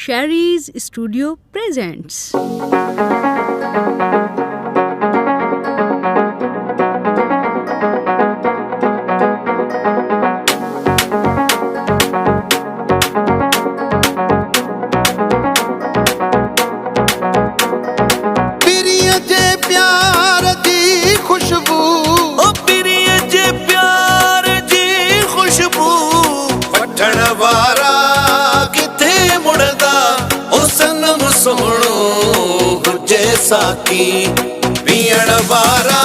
Sherry's Studio presents. साकी पीण वारा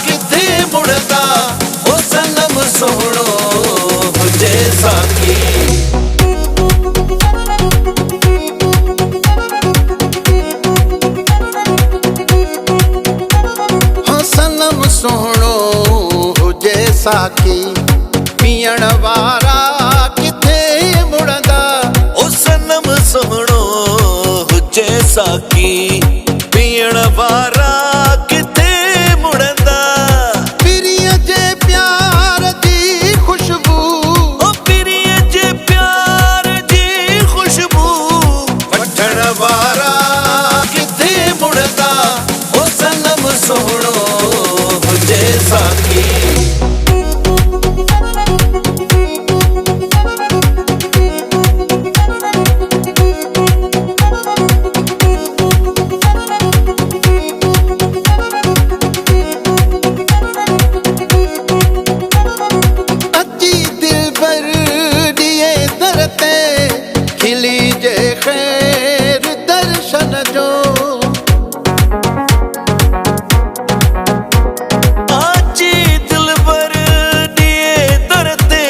किथे मुड़दा ओ सनम सोहणो हुजे साकी हो सनम सोहणो हुजे साकी पीण वारा किथे मुड़दा ओ सनम सोहणो हुजे साकी पीण वारा किथे मुड़दा पिरिय जे प्यार दी खुशबू ओ पिरिय जे प्यार दी खुशबू वठण वारा किथे मुड़दा ओ सनम सोहणो हुजे साकी खिली जे खैर दर्शन जो आजी दिलबर दिए दरते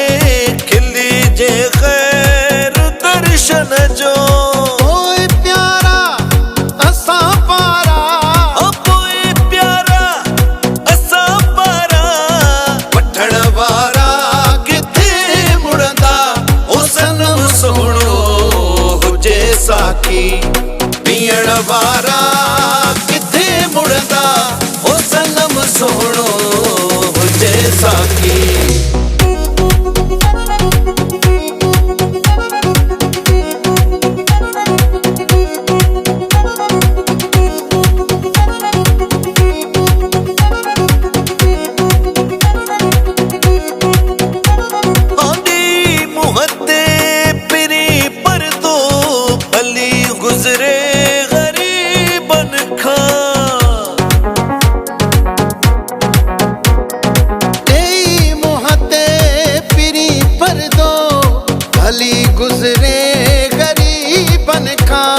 खिली जे खैर दर्शन जो ओए प्यारा असा पारा ओए प्यारा असा पारा वठण वारा किथे मुड़दा ओ सनम सोहणो साकी पीण वारा किथे मुड़दा ओ सनम सोहणो हुजे साकी गुजरे गरीबन खां तेई मोहते पिरी पर दो भली गुजरे गरीबन खां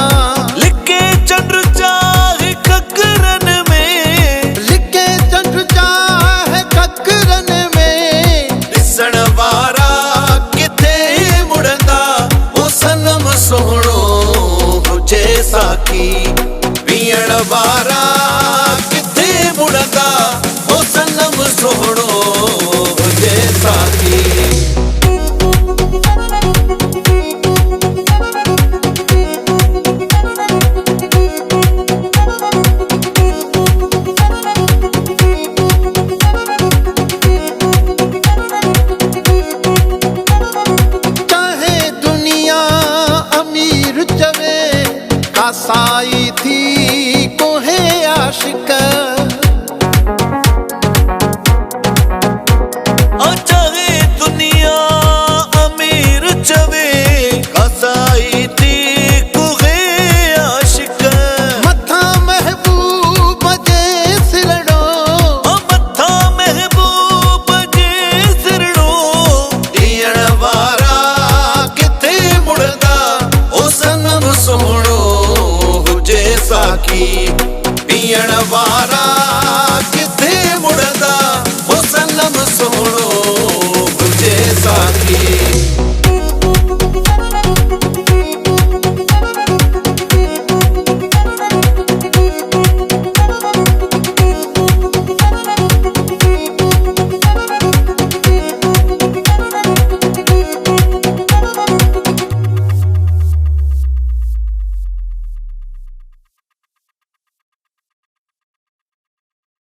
लिखे चंद्र चाहे ककरन में लिखे चंद्र चाहे ककरन में दिसण वारा किथे मुड़दा ओ सनम सोहणो साकी पीण वारा किथे मुड़दा ओ सनम सोहणो हुजे साकी चाहे दुनिया अमीर चवे कासा